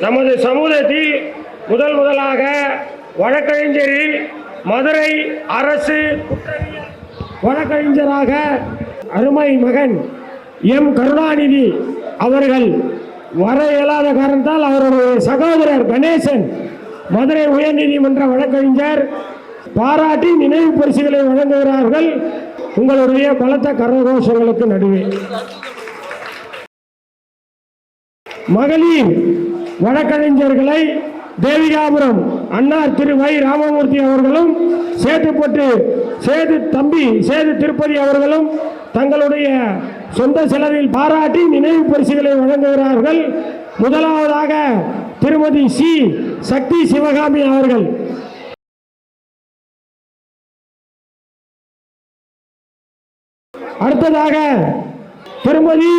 நமது சமூகத்தில் முதலாக வழக்கறிஞரில் மதுரை அரசு வழக்கறிஞராக அருமை மகன் எம் கருணாநிதி அவர்கள் வர இயலாத காரணத்தால் அவருடைய சகோதரர் கணேசன் மதுரை உயர்நீதிமன்ற வழக்கறிஞர் பாராட்டி நினைவு பரிசுகளை வழங்குகிறார்கள். உங்களுடைய பலத்த கரகோஷங்களுக்கு நடுவே மகளிர் வழக்கறிஞர்களை தேவிகாபுரம் அன்னார் திரு வை ராமமூர்த்தி அவர்களும் சேத்துப்பட்டு சேது திருப்பதி அவர்களும் தங்களுடைய சொந்த செலவில் பாராட்டி நினைவு பரிசுகளை வழங்குகிறார்கள். முதலாவதாக திருமதி சி சக்தி சிவகாமி அவர்கள். அடுத்ததாக திருமதி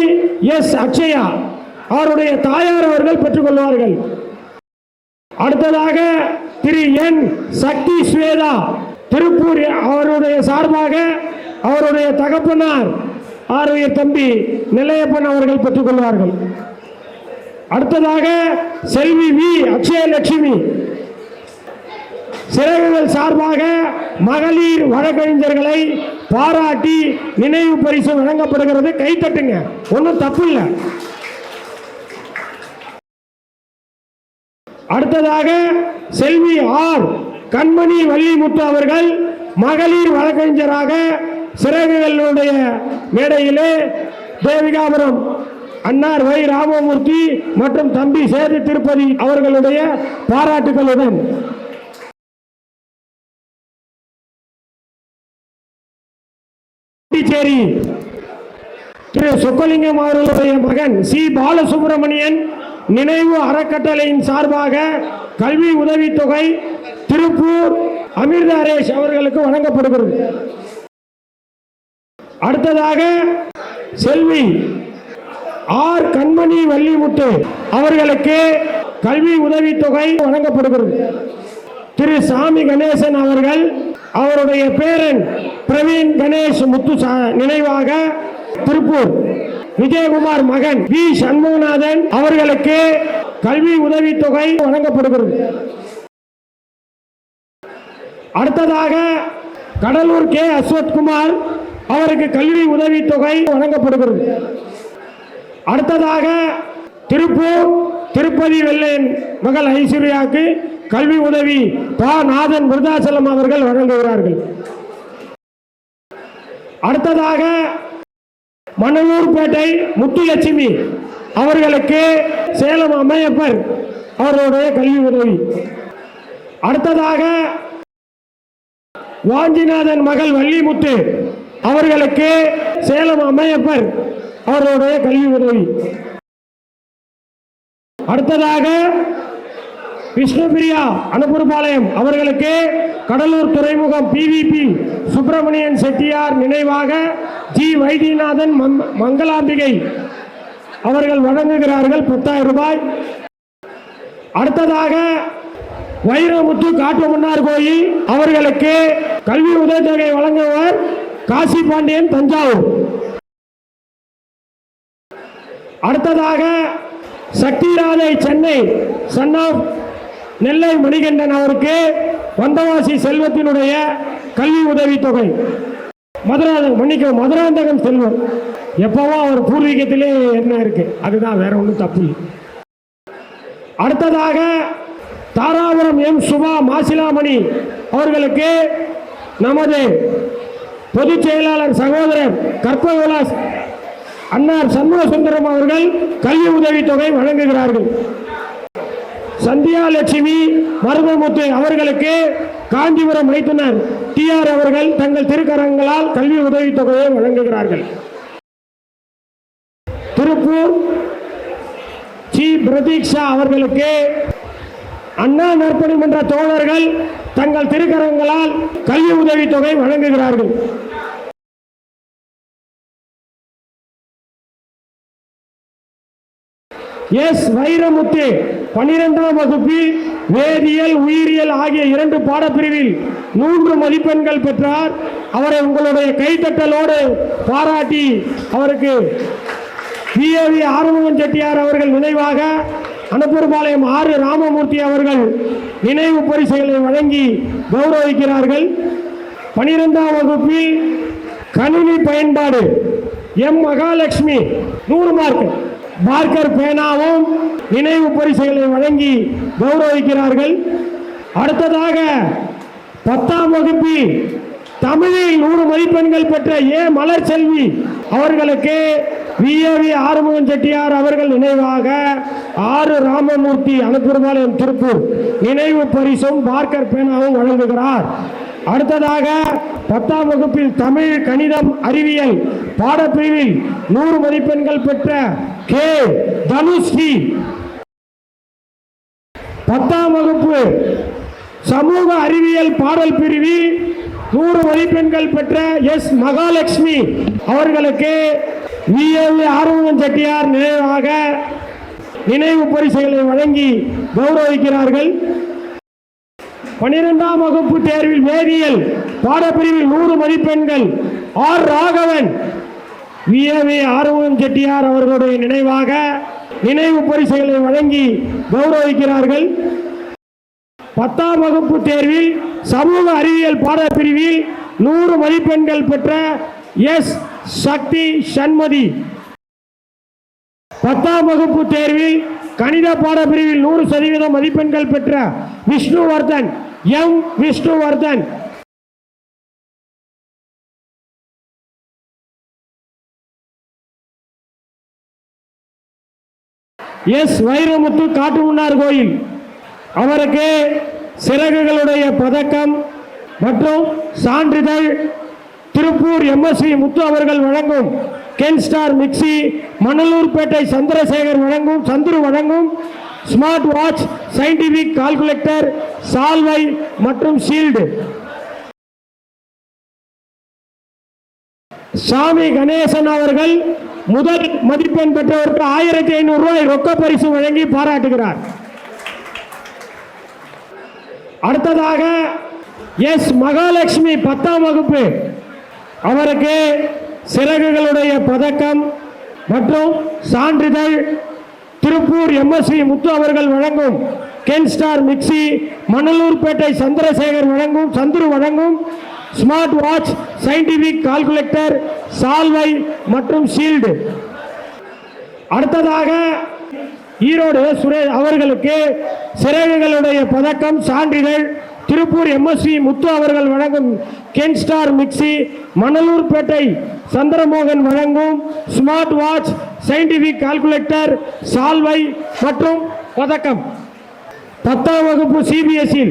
எஸ் அக்ஷயா அவருடைய தாயார் அவர்கள் பெற்றுக்கொள்வார்கள். அடுத்ததாக திரு என் சக்தி ஸ்வேதா திருப்பூர் அவருடைய சார்பாக அவருடைய தகப்பனார் அவருடைய தம்பி நிலையப்பன் அவர்கள் பெற்றுக்கொள்வார்கள். அடுத்ததாக செல்வி வி அக்ஷயலட்சுமி சிறகுகள் சார்பாக மகளிர் வழக்கறிஞர்களை பாராட்டி நினைவு பரிசு வழங்கப்படுகிறது. கைத்தட்டுங்க, ஒன்றும் தப்பு இல்லை. அடுத்ததாக செல்வி ஆர் கண்மணி வள்ளிமுத்து அவர்கள் மகளிர் வழக்கறிஞராக சிறகுகளுடைய மேடையிலே தேவிகாபுரம் அன்னார் வை ராமமூர்த்தி மற்றும் தம்பி சேது திருப்பதி அவர்களுடைய பாராட்டுகளுடன் பாண்டிச்சேரி திரு சொக்கலிங்கம் அவர்களுடைய மகன் சி பாலசுப்ரமணியன் நினைவு அறக்கட்டளையின் சார்பாக கல்வி உதவித்தொகை திருப்பூர் அமிர்த அரேஷ் அவர்களுக்கு வழங்கப்படுகிறது. அடுத்ததாக செல்வி ஆர் கண்மணி வள்ளிமுத்து அவர்களுக்கு கல்வி உதவித்தொகை வழங்கப்படுகிறது. திரு சாமி கணேசன் அவர்கள் அவருடைய பேரன் பிரவீன் கணேஷ் முத்து நினைவாக திருப்பூர் விஜயகுமார் மகன் வி சண்முகநாதன் அவர்களுக்கு கல்வி உதவித்தொகை வழங்கப்படுகிறது. அடுத்ததாக கடலூர் கே அஸ்வத்குமார் அவருக்கு கல்வி உதவித்தொகை வழங்கப்படுகிறது. அடுத்ததாக திருப்பூர் திருப்பதி வெள்ளேன் மகள் ஐஸ்வர்யாவுக்கு கல்வி உதவி பா நாதன் விருதாசலம் அவர்கள் வழங்குகிறார்கள். அடுத்ததாக மணலூர்பேட்டை முத்துலட்சுமி அவர்களுக்கு சேலம் அம்மையப்பர் அவருடைய கல்வி உதவி. அடுத்ததாக வாஞ்சிநாதன் மகள் வள்ளிமுத்து அவர்களுக்கு சேலம் அம்மையப்பர் அவருடைய கல்வி உதவி. அடுத்ததாக விஷ்ணுபிரியா அனுப்புபாளையம் அவர்களுக்கு கடலூர் துறைமுகம் பிவிபி சுப்பிரமணியன் செட்டியார் நினைவாக ஜி வைத்தியநாதன் மங்களாம்பிகை அவர்கள் வழங்குகிறார்கள் 10,000 ரூபாய். அடுத்ததாக வைரமுத்து காட்டுமன்னார் கோயில் அவர்களுக்கு கல்வி உதவித்தொகை வழங்குவர் காசி பாண்டியன் தஞ்சாவூர். அடுத்ததாக சக்திராதை சென்னை சன்னாப் நெல்லை மணிகண்டன் அவருக்கு வந்தவாசி செல்வத்தினுடைய கல்வி உதவித்தொகை. மதுராந்தகன் செல்வம் எப்பவோ அவர் பூர்வீகத்திலே என்ன இருக்கு, அதுதான், வேற ஒன்றும் தப்பு. அடுத்ததாக தாராபுரம் எம் சுபா மாசிலாமணி அவர்களுக்கு நமது பொதுச் செயலாளர் சகோதரர் கற்பகவிலாஸ் அன்னார் சண்முக சுந்தரம் அவர்கள் கல்வி உதவித்தொகை வழங்குகிறார்கள். சந்தியா லட்சுமி மருதமுத்து அவர்களுக்கு காஞ்சிபுரம் மைத்துனர் TR அவர்கள் தங்கள் திருக்கரங்களால் கல்வி உதவித்தொகையை வழங்குகிறார்கள். திருப்பூர் சி பிரதீக்ஷா அவர்களுக்கு அண்ணா நற்பணி மன்ற தோழர்கள் தங்கள் திருக்கரங்களால் கல்வி உதவித்தொகை வழங்குகிறார்கள். எஸ் வைரமுத்து 12ஆம் வகுப்பில் வேதியியல் உயிரியல் ஆகிய 2 பாடப்பிரிவில் 100 மதிப்பெண்கள் பெற்றார். அவரை உங்களுடைய கைத்தட்டலோடு பாராட்டி அவருக்கு VAV ஆறுமுகன் செட்டியார் அவர்கள் நினைவாக அனுப்பூர்பாளையம் ஆர் ராமமூர்த்தி அவர்கள் நினைவு பரிசுகளை வழங்கி கௌரவிக்கிறார்கள். 12ஆம் வகுப்பில் கணினி பயன்பாடு எம் மகாலட்சுமி 100 மார்க் பார்க்கர் பேனாவும் நினைவு பரிசுகளை வழங்கி கௌரவிக்கிறார்கள். அடுத்ததாக 10ஆம் வகுப்பில் தமிழில் 100 மதிப்பெண்கள் பெற்ற ஏ மலர்செல்வி அவர்களுக்கு விஏவி ஆறுமுகம் செட்டியார் அவர்கள் நினைவாக ஆர் ராமமூர்த்தி அனுப்பூர்பாளையம் திருப்பூர் நினைவு பரிசும் பார்க்கர் பேனாவும் வழங்குகிறார். அடுத்ததாக 10ஆம் வகுப்பில் தமிழ் கணிதம் அறிவியல் பாடப்பிரிவில் 100 மதிப்பெண்கள் பெற்ற கே தனுஸ்ரீ, 10ஆம் வகுப்பு சமூக அறிவியல் பாடல் பிரிவில் 100 மதிப்பெண்கள் பெற்ற எஸ் மகாலட்சுமி அவர்களுக்கு விஏவி ஆறுமுகம் செட்டியார் நினைவாக நினைவு பரிசுகளை வழங்கி கௌரவிக்கிறார்கள். 12ஆம் வகுப்பு தேர்வில் வேதியியல் பாடப்பிரிவில் 100 மதிப்பெண்கள் ஆர் ராகவன் விஏவி ஆறுமுகம் செட்டியார் அவர்களுடைய நினைவாக நினைவு பரிசுகளை வழங்கி கௌரவிக்கிறார்கள். 10ஆம் வகுப்பு தேர்வில் சமூக அறிவியல் பாடப்பிரிவில் 100 மதிப்பெண்கள் பெற்ற எஸ் சக்தி சண்மதி, 10ஆம் வகுப்பு தேர்வில் கணித பாடப்பிரிவில் 100% மதிப்பெண்கள் பெற்ற விஷ்ணுவர்தன் எம் விஷ்ணுவர்தன், எஸ் வைரமுத்து காட்டுமன்னார் கோயில் அவருக்கு சிறகுகளுடைய பதக்கம் மற்றும் சான்றிதழ் திருப்பூர் எம்எஸ்வி முத்து அவர்கள் வழங்கும் கென்ஸ்டார் மிக்சி, மணலூர்பேட்டை சந்திரசேகர் வழங்கும் சந்துரு வழங்கும் ஸ்மார்ட் வாட்ச், சயின்டிபிக் கால்குலேட்டர், சால்வை மற்றும் ஷீல்டு. சாமி கணேசன் அவர்கள் முதல் மதிப்பெண் பெற்றவருக்கு 1500 ரூபாய் ரொக்க பரிசு வழங்கி பாராட்டுகிறார். அடுத்ததாக எஸ் மகாலட்சுமி 10ஆம் வகுப்பு அவருக்கு சிறகுகளுடைய பதக்கம் மற்றும் சான்றிதழ் திருப்பூர் எம்எஸ்வி முத்து அவர்கள் வழங்கும் கென்ஸ்டார் மிக்சி, மணலூர்பேட்டை சந்திரசேகர் வழங்கும் சந்துரு வழங்கும் ஸ்மார்ட் வாட்ச், சயின்டிபிக் கால்குலேட்டர், சால்வை மற்றும் ஷீல்டு. அடுத்ததாக ஈரோடு சுரேஷ் அவர்களுக்கு சிறகுகளுடைய பதக்கம் சான்றிதழ் திருப்பூர் எம்எஸ்வி முத்து அவர்கள் வழங்கும் கென்ஸ்டார் மிக்சி, மணலூர்பேட்டை சந்திரமோகன் வழங்கும் ஸ்மார்ட் வாட்ச், சயின்டிபிக் கால்குலேட்டர், சால்வை மற்றும் பதக்கம். 10ஆம் வகுப்பு சிபிஎஸ்இ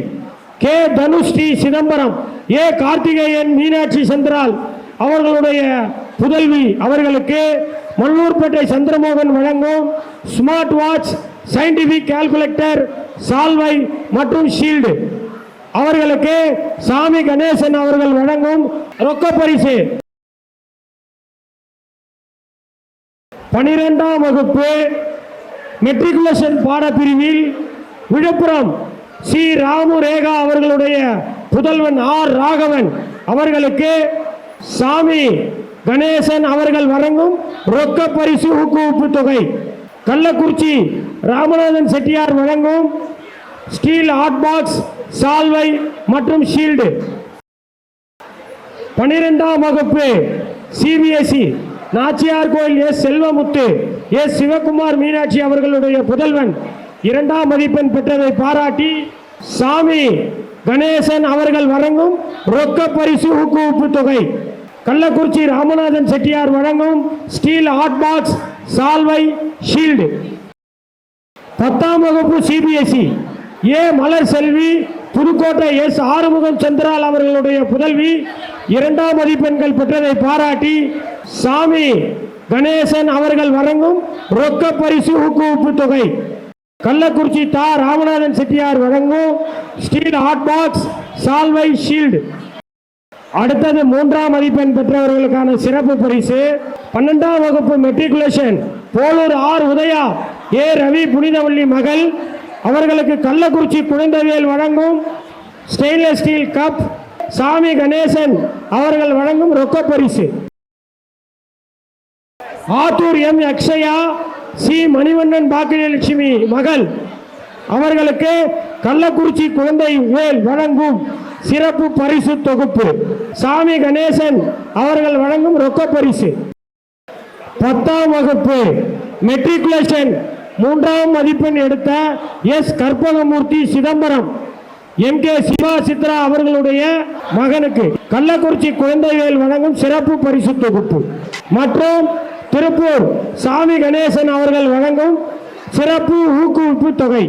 கே தனுஸ்ரீ சிதம்பரம், ஏ கார்த்திகேயன் மீனாட்சி சந்திரால் அவர்களுடைய புதல்வி அவர்களுக்கு மணலூர்பேட்டை சந்திரமோகன் வழங்கும் ஸ்மார்ட் வாட்ச், சயின்டிபிக் கால்குலேட்டர், சால்வை மற்றும் ஷீல்டு. அவர்களுக்கு சாமி கணேசன் அவர்கள் வழங்கும் ரொக்க பரிசு. 12ஆம் வகுப்பு மெட்ரிகுலேஷன் பாடப்பிரிவில் விழுப்புரம் சி ராமு ரேகா அவர்களுடைய புதல்வன் ஆர் ராகவன் அவர்களுக்கு சாமி கணேசன் அவர்கள் வழங்கும் ரொக்க பரிசு ஊக்குவிப்பு தொகை. கள்ளக்குறிச்சி ராமநாதன் செட்டியார் வழங்கும் ஸ்டீல் ஹாட் பாக்ஸ், சால்வை மற்றும் ஷீல்டு. 12ஆம் வகுப்பு சிபிஎஸ்இ நாச்சியார் கோயில் எஸ் செல்வமுத்து, எஸ் சிவகுமார் மீனாட்சி அவர்களுடைய புதல்வன் 2ஆம் மதிப்பெண் பெற்றதை பாராட்டி சாமி கணேசன் அவர்கள் வழங்கும் ரொக்க பரிசு ஊக்குவிப்பு தொகை. கள்ளக்குறிச்சி ராமநாதன் செட்டியார் வழங்கும் ஸ்டீல் ஹாட் பாக்ஸ், சால்வை, ஷீல்டு. 10ஆம் வகுப்பு சிபிஎஸ்இ ஏ மலர் செல்வி புதுக்கோட்டை எஸ் ஆறுமுகம் சந்திரால் அவர்களுடைய புதல்வி 2ஆம் மதிப்பெண்கள் பெற்றதை பாராட்டி சாமி கணேசன் அவர்கள் வழங்கும் ரொக்க பரிசு ஊக்குவிப்பு தொகை. கள்ளக்குறிச்சி தா ராமநாதன் செட்டியார் வழங்கும் ஸ்டீல் ஹாட் பாக்ஸ், சால்வை, ஷீல்டு. அடுத்தது 3ஆம் மதிப்பெண் பெற்றவர்களுக்கான சிறப்பு பரிசு. 12ஆம் வகுப்பு மெட்ரிகுலேஷன் போலூர் ஆர் உதயா ஏ ரவி புனிதவள்ளி மகள் அவர்களுக்கு கள்ளக்குறிச்சி குழந்தைவேல் வழங்கும் ஸ்டெயின்லெஸ் ஸ்டீல் கப், சாமி கணேசன் அவர்கள் வழங்கும் ரொக்க பரிசு. ஆத்தூர் எம் அக்ஷயா சி மணிவண்ணன் பாக்கியலட்சுமி மகள் அவர்களுக்கு கள்ளக்குறிச்சி குழந்தை வேல் வழங்கும் சிறப்பு பரிசு தொகுப்பு. சாமி கணேசன் அவர்கள் வழங்கும் ரொக்க பரிசு. 10ஆம் வகுப்பு மெட்ரிகுலேஷன் 3ஆம் மதிப்பெண் எடுத்த S Karpagamoorthy Chidambaram M K Siva Chitra அவர்களுடைய மகனுக்கு கள்ளக்குறிச்சி குழந்தைவேல் வழங்கும் சிறப்பு பரிசு தொகுப்பு மற்றும் திருப்பூர் சாமி கணேசன் அவர்கள் வழங்கும் சிறப்பு ஊக்குவிப்பு தொகை.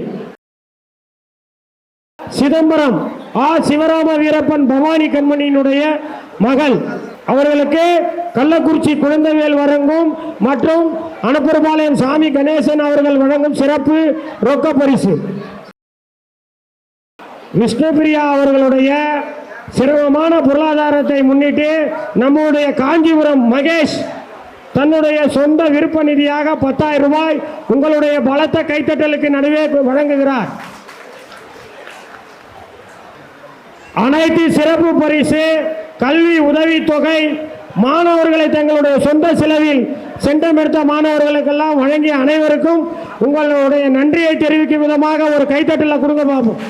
சிதம்பரம் ஆ சிவராம வீரப்பன் பவானி கண்மணியினுடைய மகள் அவர்களுக்கு கள்ளக்குறிச்சி குழந்தைவேல் வழங்கும் மற்றும் அனப்பர்பாளையம் சாமி கணேசன் அவர்கள் வழங்கும் சிறப்பு ரொக்க பரிசு. விஷ்ணுபிரியா அவர்களுடைய சிரமமான பொருளாதாரத்தை முன்னிட்டு நம்முடைய காஞ்சிபுரம் மகேஷ் தன்னுடைய சொந்த விருப்ப நிதியாக 10,000 ரூபாய் உங்களுடைய பலத்த கைத்தட்டலுக்கு நடுவே வழங்குகிறார். அனைத்து சிறப்பு பரிசு கல்வி உதவித்தொகை மாணவர்களை தங்களுடைய சொந்த செலவில் சென்றமெடுத்த மாணவர்களுக்கெல்லாம் வழங்கிய அனைவருக்கும் உங்களுடைய நன்றியை தெரிவிக்கும் விதமாக ஒரு கைத்தட்டலை கொடுங்க பாப்போம்.